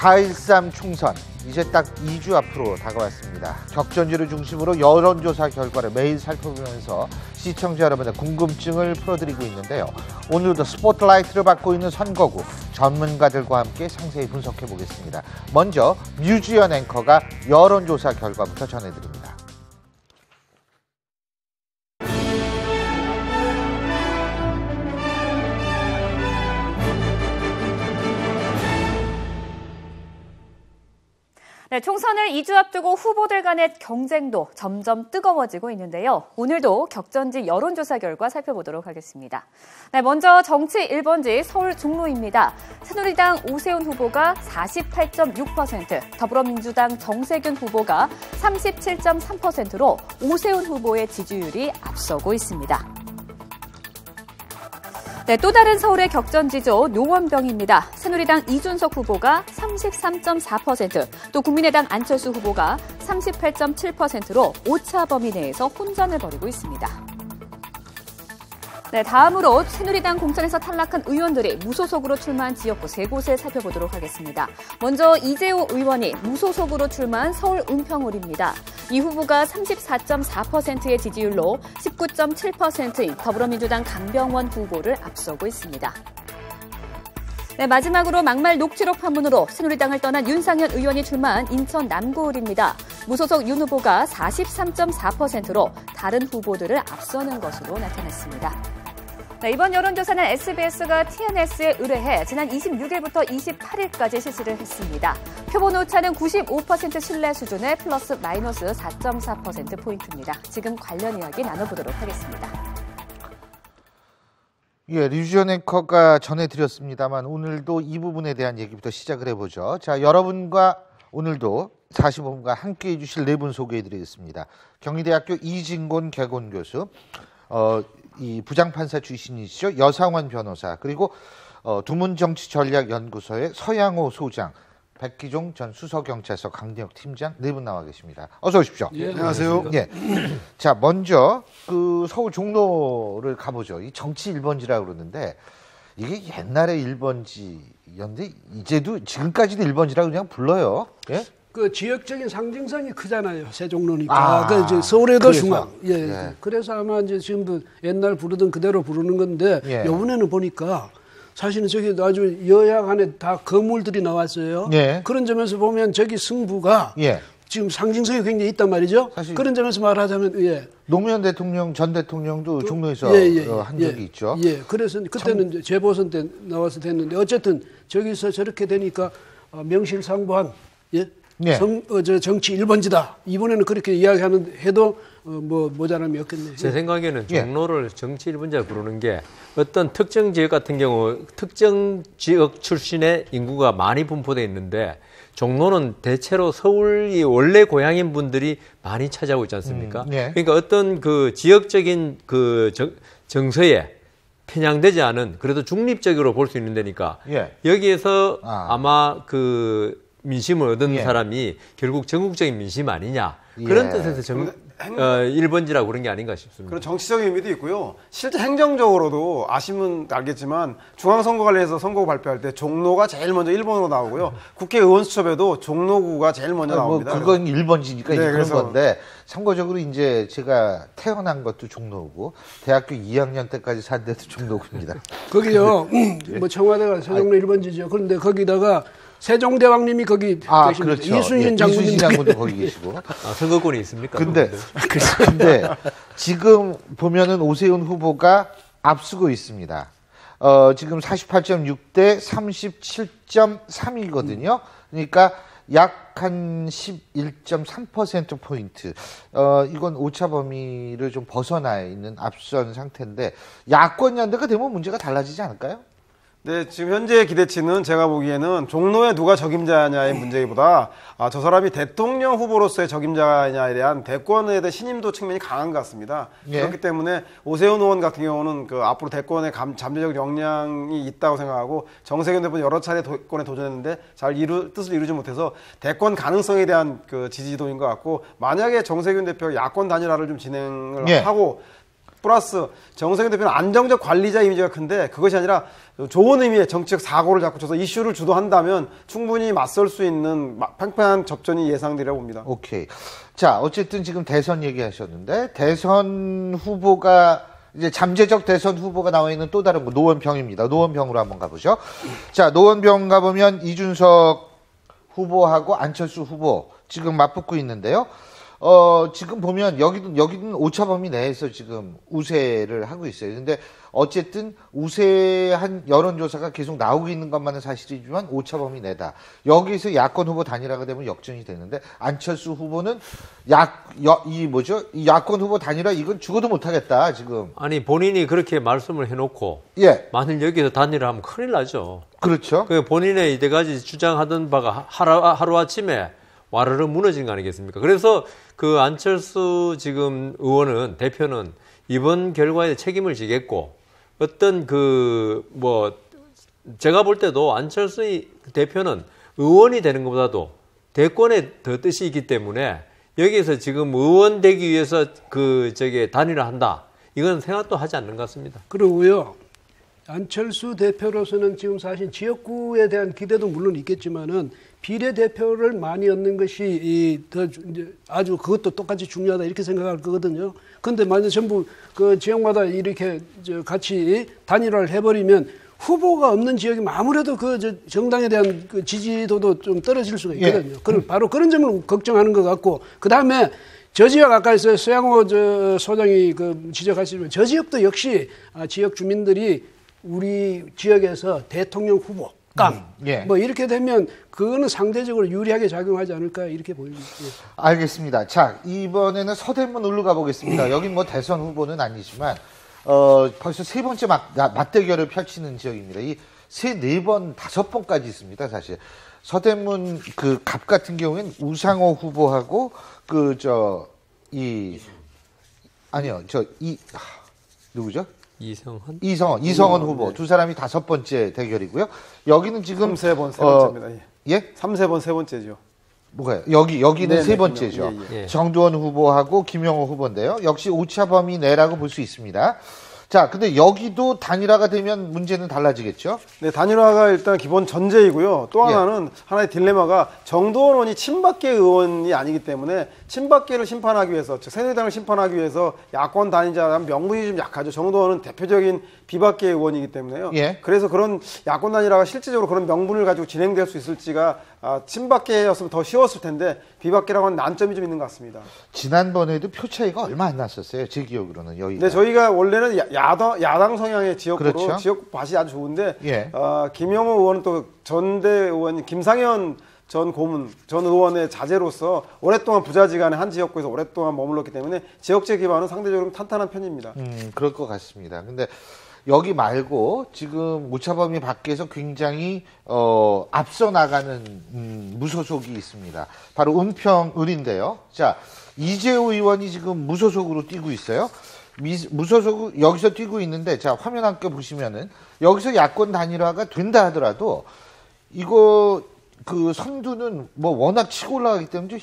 4.13 총선 이제 딱 2주 앞으로 다가왔습니다. 격전지를 중심으로 여론조사 결과를 매일 살펴보면서 시청자 여러분의 궁금증을 풀어드리고 있는데요. 오늘도 스포트라이트를 받고 있는 선거구 전문가들과 함께 상세히 분석해 보겠습니다. 먼저 류지연 앵커가 여론조사 결과부터 전해드립니다. 네, 총선을 2주 앞두고 후보들 간의 경쟁도 점점 뜨거워지고 있는데요. 오늘도 격전지 여론조사 결과 살펴보도록 하겠습니다. 네, 먼저 정치 1번지 서울 종로입니다. 새누리당 오세훈 후보가 48.6%, 더불어민주당 정세균 후보가 37.3%로 오세훈 후보의 지지율이 앞서고 있습니다. 네, 또 다른 서울의 격전지죠. 노원병입니다. 새누리당 이준석 후보가 33.4%, 또 국민의당 안철수 후보가 38.7%로 오차 범위 내에서 혼전을 벌이고 있습니다. 네, 다음으로 새누리당 공천에서 탈락한 의원들이 무소속으로 출마한 지역구 3곳을 살펴보도록 하겠습니다. 먼저 이재호 의원이 무소속으로 출마한 서울 은평을입니다. 이 후보가 34.4%의 지지율로 19.7%인 더불어민주당 강병원 후보를 앞서고 있습니다. 네, 마지막으로 막말 녹취록 파문으로 새누리당을 떠난 윤상현 의원이 출마한 인천 남구을입니다. 무소속 윤 후보가 43.4%로 다른 후보들을 앞서는 것으로 나타났습니다. 네, 이번 여론조사는 SBS가 TNS에 의뢰해 지난 26일부터 28일까지 실시를 했습니다. 표본 오차는 95% 신뢰 수준의 플러스 마이너스 4.4%포인트입니다. 지금 관련 이야기 나눠보도록 하겠습니다. 예, 류지연 앵커가 전해드렸습니다만 오늘도 이 부분에 대한 얘기부터 시작을 해보죠. 자, 여러분과 오늘도 45분간 함께해 주실 4분 소개해드리겠습니다. 경희대학교 이진곤 개곤교수, 이 부장판사 출신이시죠. 여상원 변호사, 그리고 두문정치전략연구소의 서양호 소장, 백기종 전 수서경찰서 강력팀장 4분 나와 계십니다. 어서 오십시오. 예, 안녕하세요. 예. 자, 먼저 그 서울 종로를 가보죠. 이 정치 1번지라고 그러는데 이게 옛날에 1번지였는데 이제도 지금까지도 1번지라고 그냥 불러요. 예? 그 지역적인 상징성이 크잖아요. 세종로니까. 그 이제 서울에도 중앙. 예. 예. 그래서 아마 이제 지금도 옛날 부르던 그대로 부르는 건데 예. 이번에는 보니까 사실은 저기 아주 여야 간에 다 건물들이 나왔어요. 예. 그런 점에서 보면 저기 승부가 예. 지금 상징성이 굉장히 있단 말이죠. 사실 그런 점에서 말하자면 예. 노무현 대통령 전 대통령도 종로에서 한 적이 있죠. 예. 그래서 그때는 이제 재보선 때 나와서 됐는데 어쨌든 저기서 저렇게 되니까 명실상부한 예. 예. 정치 1번지다. 이번에는 그렇게 이야기하는 해도 뭐 모자람이 없겠네요. 제 생각에는 종로를 정치 1번지라 부르는 게 어떤 특정 지역 같은 경우 특정 지역 출신의 인구가 많이 분포되어 있는데 종로는 대체로 서울이 원래 고향인 분들이 많이 찾아오고 있지 않습니까? 예. 그러니까 어떤 그 지역적인 그 정서에 편향되지 않은 그래도 중립적으로 볼 수 있는 데니까 예. 여기에서 아마 그 민심을 얻은 예. 사람이 결국 전국적인 민심 아니냐 그런 예. 뜻에서 1번지라고 그런 게 아닌가 싶습니다. 그런 정치적인 의미도 있고요. 실제 행정적으로도 아시면 알겠지만 중앙선거관리에서 선거구 발표할 때 종로가 제일 먼저 1번으로 나오고요. 국회의원 수첩에도 종로구가 제일 먼저 나옵니다. 뭐 그건 1번지니까 네, 그런 그래서 건데 참고적으로 이제 제가 태어난 것도 종로고 대학교 2학년 때까지 산 데도 종로구입니다. 거기요. 뭐 청와대가 세종로 1번지죠. 그런데 거기다가 세종대왕님이 거기 계십니다. 그렇죠. 이순신 예, 장군님 이순신 장군도 거기 계시고. 선거권이 있습니까? 근데 지금 보면은 오세훈 후보가 앞서고 있습니다. 지금 48.6대 37.3이거든요. 그러니까 약 한 11.3%포인트. 이건 오차 범위를 좀 벗어나 있는 앞선 상태인데 야권 연대가 되면 문제가 달라지지 않을까요? 네, 지금 현재 기대치는 제가 보기에는 종로에 누가 적임자냐의 문제보다 저 사람이 대통령 후보로서의 적임자냐에 대한 대권에 대한 신임도 측면이 강한 것 같습니다. 예. 그렇기 때문에 오세훈 의원 같은 경우는 그 앞으로 대권에 잠재적 역량이 있다고 생각하고 정세균 대표는 여러 차례 대권에 도전했는데 잘 뜻을 이루지 못해서 대권 가능성에 대한 그 지지도인 것 같고 만약에 정세균 대표가 야권 단일화를 좀 진행을 하고 플러스 정세균 대표는 안정적 관리자 이미지가 큰데 그것이 아니라 좋은 의미의 정치적 사고를 자꾸 쳐서 이슈를 주도한다면 충분히 맞설 수 있는 팽팽한 접전이 예상되리라고 봅니다. 오케이. 자, 어쨌든 지금 대선 얘기하셨는데 대선 후보가 이제 잠재적 대선 후보가 나와 있는 또 다른 노원병입니다. 노원병으로 한번 가보죠. 자, 노원병 가보면 이준석 후보하고 안철수 후보 지금 맞붙고 있는데요. 지금 보면 여기는 오차범위 내에서 지금 우세를 하고 있어요. 근데 어쨌든 우세한 여론조사가 계속 나오고 있는 것만은 사실이지만 오차범위 내다. 여기서 야권 후보 단일화가 되면 역전이 되는데 안철수 후보는 이 야권 후보 단일화 이건 죽어도 못하겠다 지금. 아니 본인이 그렇게 말씀을 해놓고 예. 만일 여기서 단일화하면 큰일 나죠. 그렇죠. 그 본인의 이때까지 주장하던 바가 하루아침에 와르르 무너진 거 아니겠습니까? 그래서 그 안철수 지금 의원은 대표는 이번 결과에 책임을 지겠고 어떤 제가 볼 때도 안철수 대표는 의원이 되는 것보다도 대권에 더 뜻이 있기 때문에 여기에서 지금 의원 되기 위해서 단일화 한다. 이건 생각도 하지 않는 것 같습니다. 그러고요. 안철수 대표로서는 지금 사실 지역구에 대한 기대도 물론 있겠지만은 비례대표를 많이 얻는 것이 아주 그것도 똑같이 중요하다 이렇게 생각할 거거든요. 그런데 만약 전부 그 지역마다 이렇게 같이 단일화를 해버리면 후보가 없는 지역이 아무래도 정당에 대한 그 지지도도 좀 떨어질 수가 있거든요. 예. 바로 그런 점을 걱정하는 것 같고 그 다음에 저 지역 아까 서양호 소장이 지적하시지만 저 지역도 역시 지역 주민들이 우리 지역에서 대통령 후보 예. 이렇게 되면 그거는 상대적으로 유리하게 작용하지 않을까 이렇게 보입니다. 예. 알겠습니다. 자, 이번에는 서대문으로 가보겠습니다. 여긴 대선 후보는 아니지만 벌써 세 번째 맞대결을 펼치는 지역입니다. 이 네 번, 5번까지 있습니다. 사실 서대문 갑 같은 경우에는 우상호 후보하고 누구죠? 이성헌 후보 두 사람이 5번째 대결이고요. 여기는 지금 3세 번째입니다. 예? 3세 세 번째죠. 뭐가요? 여기는 세 번째죠. 예. 정두원 후보하고 김영호 후보인데요. 역시 오차범위 내라고 볼 수 있습니다. 자, 근데 여기도 단일화가 되면 문제는 달라지겠죠? 네, 단일화가 일단 기본 전제이고요. 또 하나는 하나의 딜레마가 정두원 의원이 친박계 의원이 아니기 때문에 친박계를 심판하기 위해서, 즉 새누리당을 심판하기 위해서 야권 단일화 명분이 좀 약하죠. 정두원은 대표적인 비박계 의원이기 때문에요. 예. 그래서 그런 야권 단일화가 실질적으로 그런 명분을 가지고 진행될 수 있을지가 친박계였으면 더 쉬웠을 텐데 비박계라고 하는 난점이 좀 있는 것 같습니다. 지난번에도 표 차이가 얼마 안 났었어요. 제 기억으로는 여기가. 네, 저희가 원래는 야당 성향의 지역구로 그렇죠. 지역 밭이 아주 좋은데 예. 김영호 의원은 또 전대 의원 김상현 전 의원의 자제로서 오랫동안 부자지간에 한 지역구에서 오랫동안 머물렀기 때문에 지역제 기반은 상대적으로 탄탄한 편입니다. 그럴 것 같습니다. 근데 여기 말고 지금 오차범위 밖에서 굉장히 앞서 나가는 무소속이 있습니다. 바로 은평을인데요. 자, 이재호 의원이 지금 무소속으로 뛰고 있어요. 무소속 여기서 뛰고 있는데 자, 화면 함께 보시면은 여기서 야권 단일화가 된다 하더라도 이거 선두는 워낙 치고 올라가기 때문에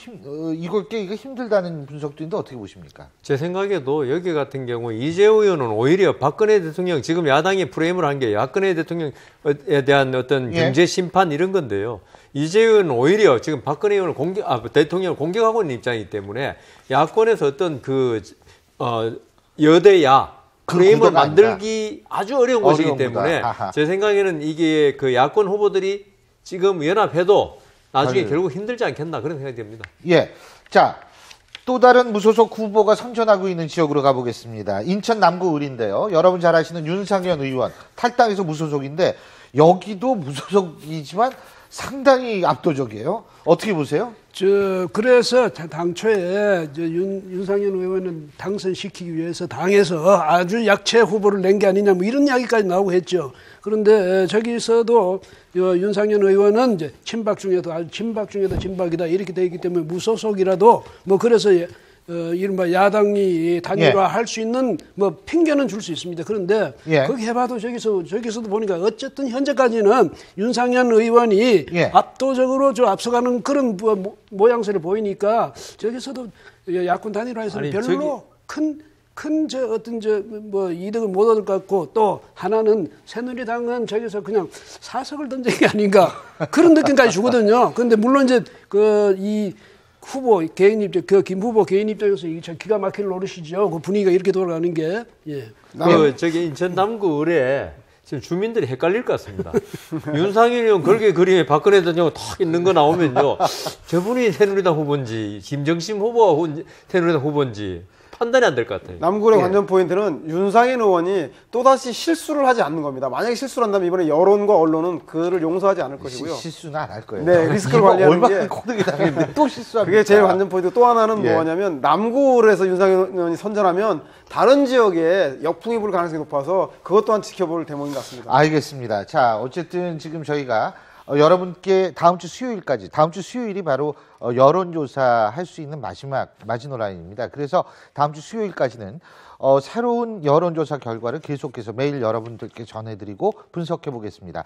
이걸 깨기가 힘들다는 분석도 있는데 어떻게 보십니까? 제 생각에도 여기 같은 경우 이재호 의원은 오히려 박근혜 대통령 지금 야당이 프레임을 한 게 박근혜 대통령에 대한 어떤 경제 심판 이런 건데요. 이재호 의원은 오히려 지금 박근혜 의원을 대통령을 공격하고 있는 입장이기 때문에 야권에서 어떤 여대야 프레임을 만들기 아주 어려운 것이기 때문에 제 생각에는 이게 야권 후보들이 지금 연합해도 나중에 결국 힘들지 않겠나 그런 생각이 듭니다. 예. 자, 또 다른 무소속 후보가 선전하고 있는 지역으로 가보겠습니다. 인천 남구을인데요. 여러분 잘 아시는 윤상현 의원 탈당해서 무소속인데 여기도 무소속이지만 상당히 압도적이에요. 어떻게 보세요? 그래서 당초에 윤상현 의원은 당선시키기 위해서 당에서 아주 약체 후보를 낸 게 아니냐 이런 이야기까지 나오고 했죠. 그런데 저기서도 윤상현 의원은 이제 친박 중에도 아주 친박 중에도 친박이다 이렇게 되어 있기 때문에 무소속이라도 그래서 이른바 야당이 단일화할 수 있는 핑계는 줄 수 있습니다. 그런데 거기 해봐도 저기서도 보니까 어쨌든 현재까지는 윤상현 의원이 압도적으로 앞서가는 그런 모양새를 보이니까 저기서도 야권 단일화에서는 별로 큰 큰 어떤 뭐 이득을 못 얻을 것 같고 또 하나는 새누리당은 저기서 그냥 사석을 던진 게 아닌가 그런 느낌까지 주거든요. 그런데 물론 이제 이 후보 개인 입장, 김 후보 개인 입장에서 이게 참 기가 막힐 노릇이죠. 그 분위기가 이렇게 돌아가는 게. 예. 저기 인천 남구 을에 지금 주민들이 헷갈릴 것 같습니다. 윤상일 의원 걸개 그림에 박근혜 대통령 탁 있는 거 나오면요. 저분이 새누리당 후보인지 김정심 후보가 새누리당 후보인지 판단이 안 될 것 같아요. 남구의 예. 관전 포인트는 윤상현 의원이 또다시 실수를 하지 않는 겁니다. 만약에 실수를 한다면 이번에 여론과 언론은 그를 용서하지 않을 것이고요. 실수는 안 할 거예요. 네, 리스크를 이거 관리하는 얼마나 게 고득이 당했는데 또 실수합니까? 그게 제일 관전 포인트. 또 하나는 예. 뭐냐면 남구에서 윤상현 의원이 선전하면 다른 지역에 역풍이 불 가능성이 높아서 그것 또한 지켜볼 대목인 것 같습니다. 알겠습니다. 자, 어쨌든 지금 저희가 여러분께 다음 주 수요일이 바로 여론조사 할 수 있는 마지노라인입니다. 그래서 다음 주 수요일까지는 새로운 여론조사 결과를 계속해서 매일 여러분들께 전해드리고 분석해 보겠습니다.